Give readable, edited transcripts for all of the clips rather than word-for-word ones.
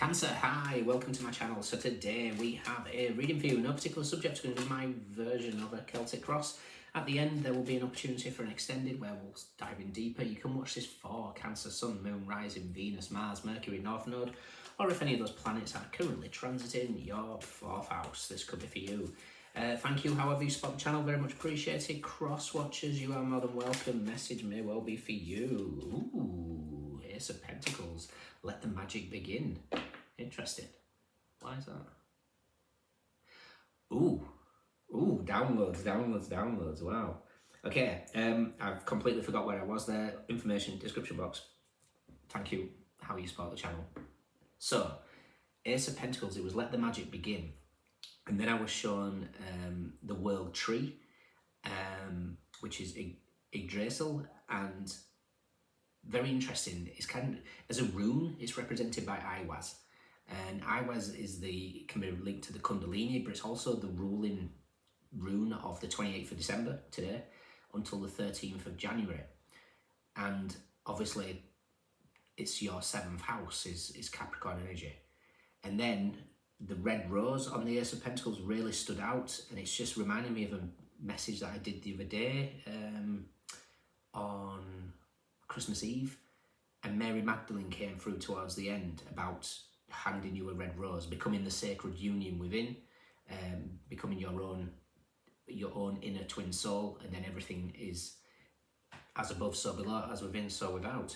Cancer, hi, welcome to my channel. So today we have a reading for you. No particular subject, going to do my version of a Celtic cross. At the end there will be an opportunity for an extended where we'll dive in deeper. You can watch this for Cancer, Sun, Moon, Rising, Venus, Mars, Mercury, North Node, or if any of those planets are currently transiting your 4th house, this could be for you. Thank you, however you spot the channel, very much appreciated. Cross watchers, you are more than welcome. Message may well be for you. Ooh, Ace of Pentacles. Let the magic begin. Interesting. Why is that? Ooh, downloads. Wow. Okay, I've completely forgot where I was there. Information, description box. Thank you, how you support the channel. So, Ace of Pentacles, it was let the magic begin. And then I was shown the world tree, which is Yggdrasil, and very interesting. It's kind of, as a rune, it's represented by Iwaz. And Iwaz can be linked to the Kundalini, but it's also the ruling rune of the 28th of December today until the 13th of January. And obviously it's your 7th house is Capricorn energy. And then the red rose on the Ace of Pentacles really stood out, and it's just reminding me of a message that I did the other day on Christmas Eve, and Mary Magdalene came through towards the end about handing you a red rose, becoming the sacred union within, becoming your own inner twin soul, and then everything is as above so below, as within so without.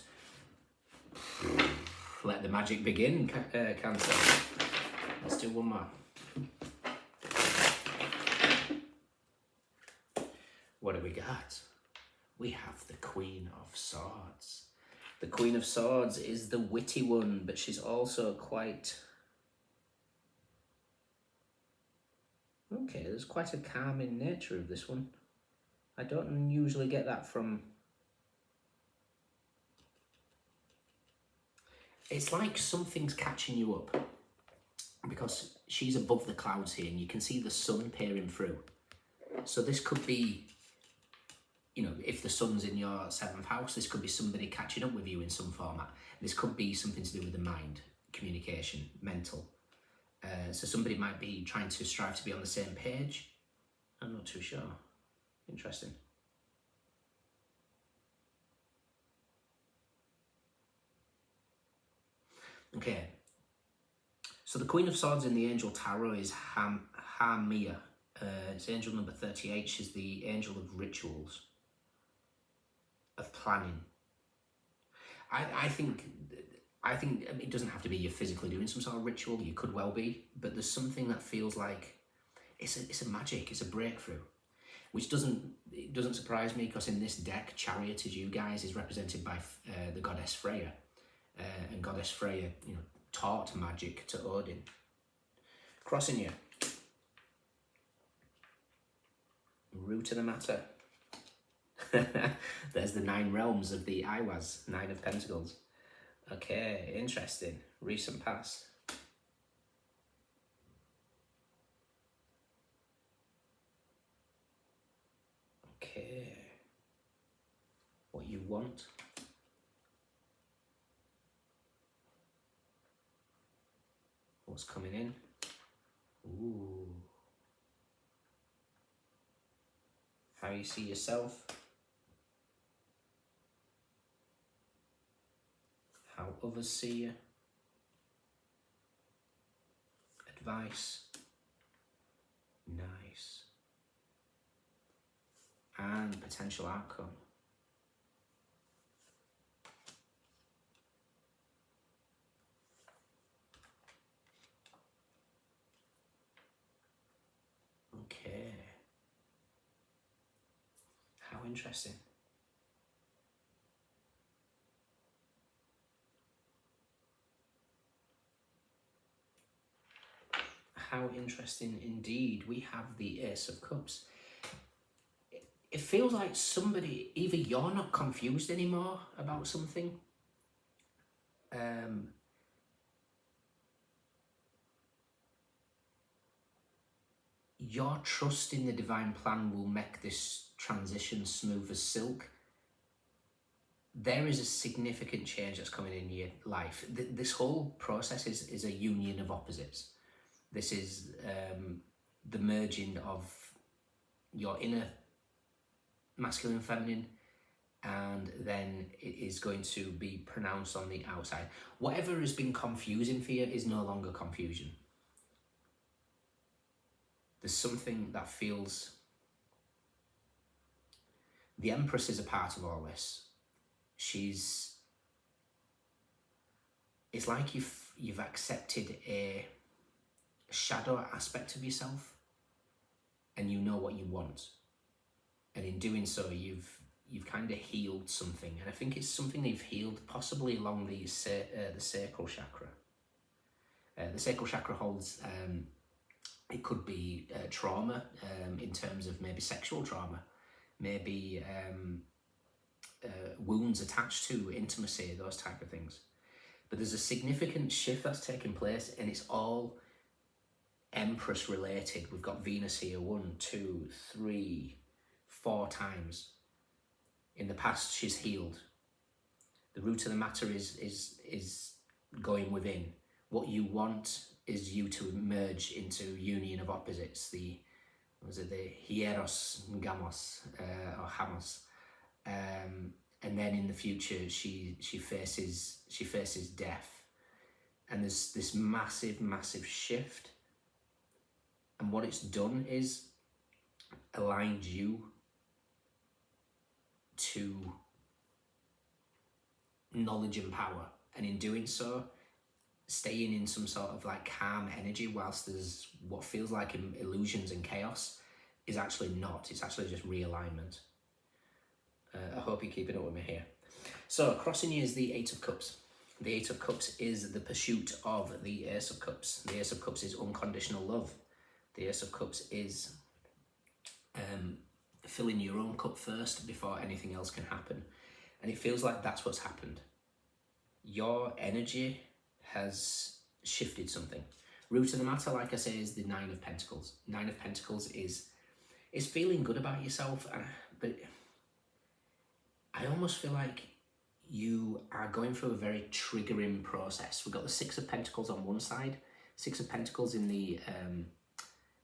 Let the magic begin, Cancer. Let's do one more. What do we got? We have the Queen of Swords. The Queen of Swords is the witty one, but she's also quite... Okay, there's quite a calming nature of this one. I don't usually get that from... It's like something's catching you up, because she's above the clouds here and you can see the sun peering through. So this could be, you know, if the sun's in your 7th house, this could be somebody catching up with you in some format. This could be something to do with the mind, communication, mental. So somebody might be trying to strive to be on the same page. I'm not too sure. Interesting. Okay. So the Queen of Swords in the Angel Tarot is Hamia. It's angel number 38. She's the angel of rituals, of planning. I think it doesn't have to be you're physically doing some sort of ritual. You could well be, but there's something that feels like it's a magic. It's a breakthrough, which doesn't surprise me, because in this deck, Chariot, as you guys, is represented by the goddess Freya, and goddess Freya, you know, taught magic to Odin. Crossing you. Root of the matter. There's the 9 realms of the Iwaz, 9 of Pentacles. Okay, interesting. Recent past. Okay. What you want. What's coming in? Ooh. How you see yourself. How others see you. Advice. Nice. And potential outcome. Okay. How interesting. How interesting indeed. We have the Ace of Cups. It feels like somebody, either you're not confused anymore about something, your trust in the divine plan will make this transition smooth as silk. there is a significant change that's coming in your life. This whole process is a union of opposites. This is the merging of your inner masculine and feminine, and then it is going to be pronounced on the outside. Whatever has been confusing for you is no longer confusion. There's something that feels... The Empress is a part of all this. It's like you've accepted a shadow aspect of yourself, and you know what you want. And in doing so, you've kind of healed something. And I think it's something you've healed possibly along the sacral chakra. The sacral chakra holds, it could be trauma in terms of maybe sexual trauma, maybe wounds attached to intimacy, those type of things. But there's a significant shift that's taking place, and it's all Empress related. We've got Venus here 1, 2, 3, 4 times. In the past, she's healed. The root of the matter is going within. What you want is you to merge into union of opposites. The hieros gamos or hamos, and then in the future she faces death, and there's this massive shift. And what it's done is aligned you to knowledge and power, and in doing so, staying in some sort of like calm energy whilst there's what feels like illusions and chaos is actually not. It's actually just realignment. I hope you're keeping up with me here. So crossing you is the 8 of Cups. The 8 of Cups is the pursuit of the Ace of Cups. The Ace of Cups is unconditional love. The Ace of Cups is filling your own cup first before anything else can happen. And it feels like that's what's happened. Your energy has shifted something. Root of the matter, like I say, is the 9 of Pentacles. 9 of Pentacles is feeling good about yourself, but I almost feel like you are going through a very triggering process. We've got the 6 of Pentacles on one side. 6 of Pentacles in the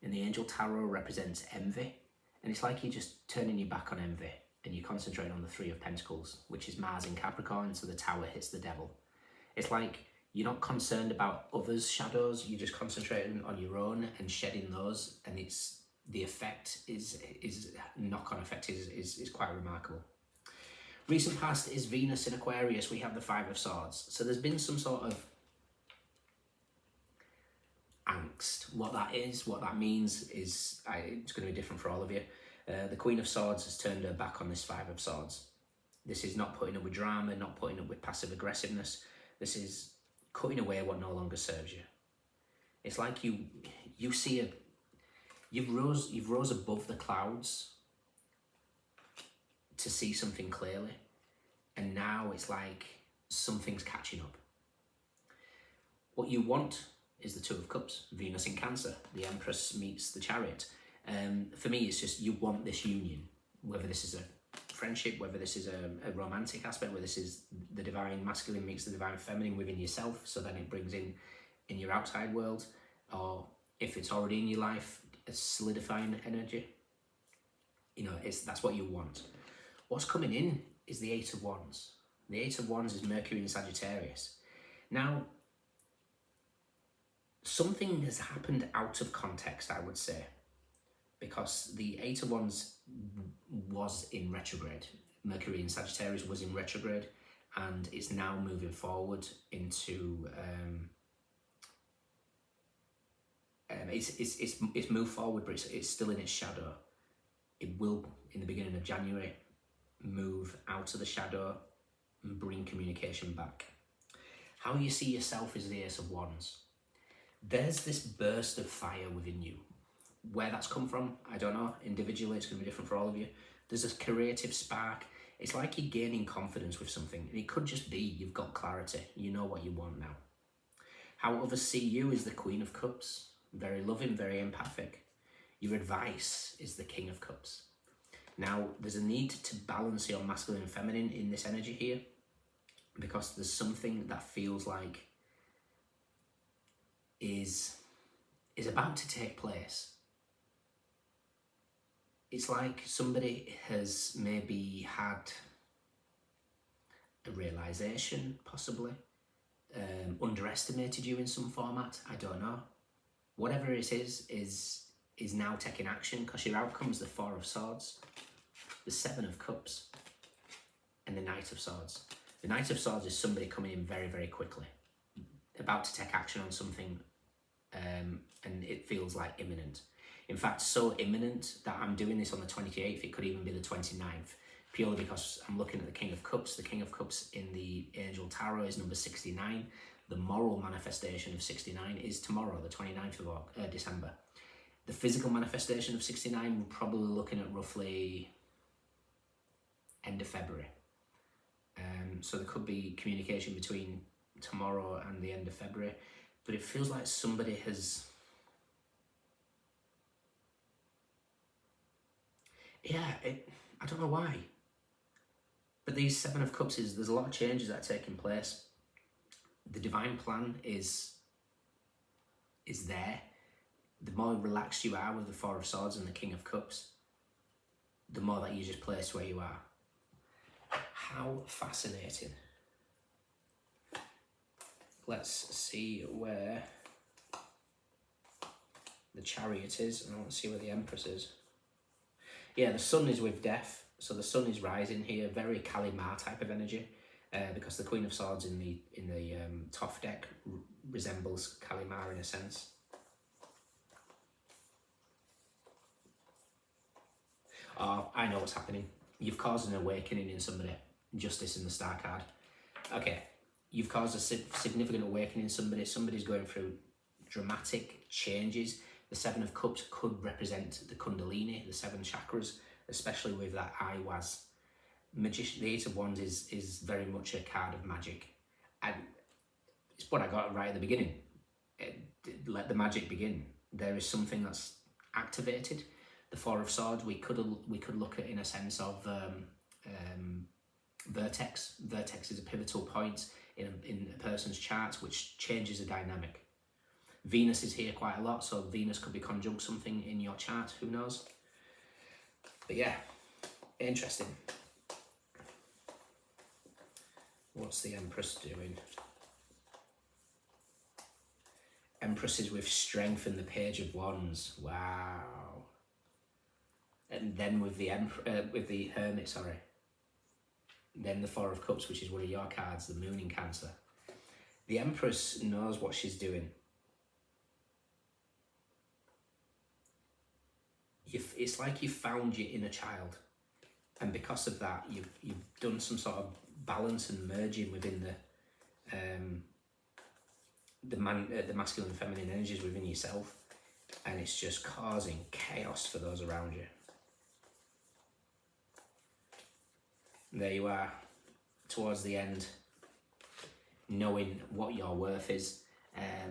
Angel Tarot represents envy, and it's like you're just turning your back on envy and you're concentrating on the 3 of Pentacles, which is Mars in Capricorn, so the Tower hits the devil. It's like you're not concerned about others' shadows, you're just concentrating on your own and shedding those, and it's the effect is knock-on effect is quite remarkable. Recent past is Venus in Aquarius. We have the 5 of Swords. So there's been some sort of angst. What that is, what that means is it's going to be different for all of you. The Queen of Swords has turned her back on this 5 of Swords. This is not putting up with drama, not putting up with passive aggressiveness. This is cutting away what no longer serves you. It's like you see you've rose above the clouds to see something clearly, and now it's like something's catching up. What you want is the 2 of Cups, Venus in Cancer. The Empress meets the Chariot. For me, it's just you want this union, whether this is a friendship, whether this is a romantic aspect, whether this is the divine masculine meets the divine feminine within yourself, so then it brings in your outside world, or if it's already in your life, a solidifying energy. You know, that's what you want. What's coming in is the 8 of Wands. The 8 of Wands is Mercury in Sagittarius. Now, something has happened out of context, I would say, because the 8 of Wands was in retrograde. Mercury in Sagittarius was in retrograde, and it's now moving forward into it's moved forward, but it's still in its shadow. It will, in the beginning of January, move out of the shadow and bring communication back. How you see yourself is the Ace of Wands. There's this burst of fire within you. Where that's come from, I don't know. Individually, it's going to be different for all of you. There's this creative spark. It's like you're gaining confidence with something. And it could just be you've got clarity. You know what you want now. How others see you is the Queen of Cups. Very loving, very empathic. Your advice is the King of Cups. Now, there's a need to balance your masculine and feminine in this energy here. because there's something that feels like is about to take place. It's like somebody has maybe had a realization, possibly, underestimated you in some format. I don't know. Whatever it is now taking action, because your outcome is the Four of Swords, the Seven of Cups, and the Knight of Swords. The Knight of Swords is somebody coming in very, very quickly, about to take action on something, and it feels like imminent. In fact, so imminent that I'm doing this on the 28th, it could even be the 29th, purely because I'm looking at the King of Cups. The King of Cups in the Angel Tarot is number 69. The moral manifestation of 69 is tomorrow, the 29th of December. The physical manifestation of 69, we're probably looking at roughly end of February. So there could be communication between tomorrow and the end of February, but it feels like somebody has... I don't know why. But these Seven of Cups there's a lot of changes that are taking place. The divine plan is there. The more relaxed you are with the Four of Swords and the King of Cups, the more that you just place where you are. How fascinating. Let's see where the Chariot is, and I want to see where the Empress is. Yeah, the Sun is with Death, so the Sun is rising here, very Kalimar type of energy, because the Queen of Swords in the Toph deck resembles Kalimar in a sense. Oh, I know what's happening. You've caused an awakening in somebody. Justice in the Star card. Okay, you've caused a significant awakening in somebody. Somebody's going through dramatic changes. The Seven of Cups could represent the Kundalini, the 7 chakras, especially with that Iwas. Magician, the Eight of Wands is very much a card of magic. And it's what I got right at the beginning. Let the magic begin. There is something that's activated. The Four of Swords, we could look at in a sense of vertex. Vertex is a pivotal point in a person's chart which changes a dynamic. Venus is here quite a lot, so Venus could be conjunct something in your chart, who knows? But yeah, interesting. What's the Empress doing? Empress is with Strength and the Page of Wands. Wow. And then with the Hermit, sorry. Then the Four of Cups, which is one of your cards, the Moon in Cancer. The Empress knows what she's doing. It's like you found your inner child, and because of that, you've done some sort of balance and merging within the masculine and feminine energies within yourself, and it's just causing chaos for those around you. And there you are, towards the end, knowing what your worth is.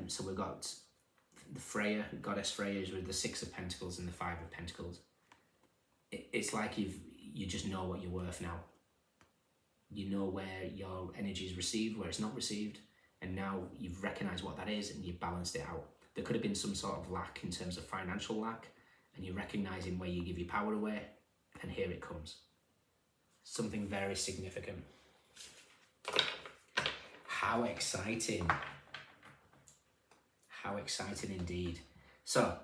So we've got the Freya, Goddess Freya, is with the Six of Pentacles and the Five of Pentacles. It's like you just know what you're worth now. You know where your energy is received, where it's not received, and now you've recognised what that is and you've balanced it out. There could have been some sort of lack in terms of financial lack, and you're recognising where you give your power away, and here it comes. Something very significant. How exciting. How exciting indeed. So,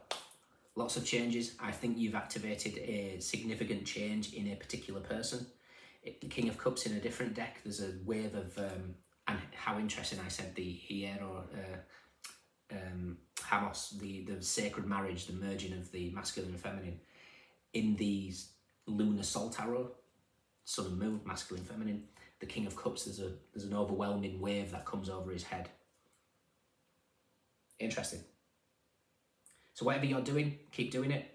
lots of changes. I think you've activated a significant change in a particular person. The King of Cups in a different deck, there's a wave of, and how interesting I said the Hierro, Hamos, the sacred marriage, the merging of the masculine and feminine. In the Lunar Sol Tarot, Sun and Moon, masculine, feminine, the King of Cups, there's an overwhelming wave that comes over his head. Interesting. So whatever you're doing, keep doing it.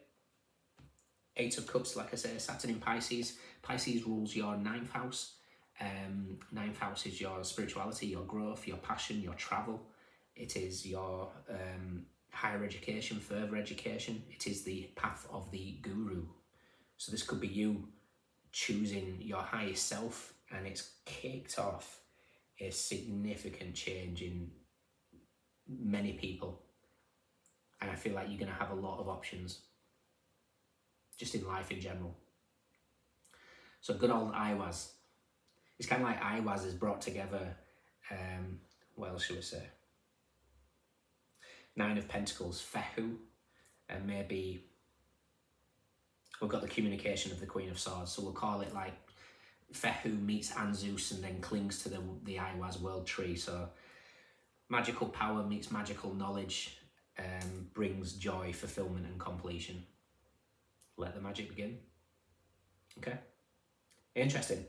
Eight of Cups, like I say, Saturn in Pisces. Pisces rules your 9th house. 9th house is your spirituality, your growth, your passion, your travel. It is your higher education, further education. It is the path of the guru. So this could be you choosing your highest self, and it's kicked off a significant change in many people. And I feel like you're going to have a lot of options just in life in general. So good old Iwaz. It's kind of like Iwaz has brought together, what else should we say? Nine of Pentacles, Fehu, and maybe we've got the communication of the Queen of Swords. So we'll call it like Fehu meets Anzus and then clings to the Iwaz world tree. So magical power meets magical knowledge, brings joy, fulfillment and completion. Let the magic begin. Okay. Interesting.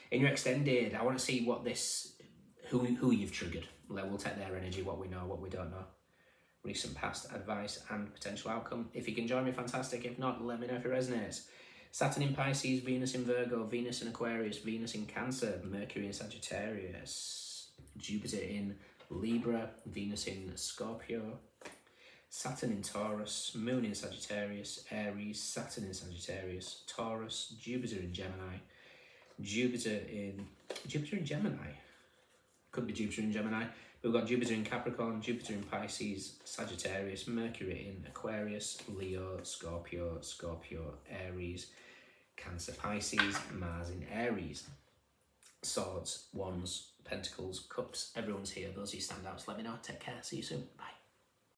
In your extended, I want to see what this, who you've triggered. We'll take their energy, what we know, what we don't know. Recent past advice and potential outcome. If you can join me, fantastic. If not, let me know if it resonates. Saturn in Pisces, Venus in Virgo, Venus in Aquarius, Venus in Cancer, Mercury in Sagittarius, Jupiter in Libra, Venus in Scorpio, Saturn in Taurus, Moon in Sagittarius, Aries, Saturn in Sagittarius, Taurus, Jupiter in Gemini, Jupiter in Gemini. Could be Jupiter in Gemini. We've got Jupiter in Capricorn, Jupiter in Pisces, Sagittarius, Mercury in Aquarius, Leo, Scorpio, Aries, Cancer, Pisces, Mars in Aries. Swords, Wands, Pentacles, Cups. Everyone's here. Those are your standouts. Let me know. Take care. See you soon. Bye.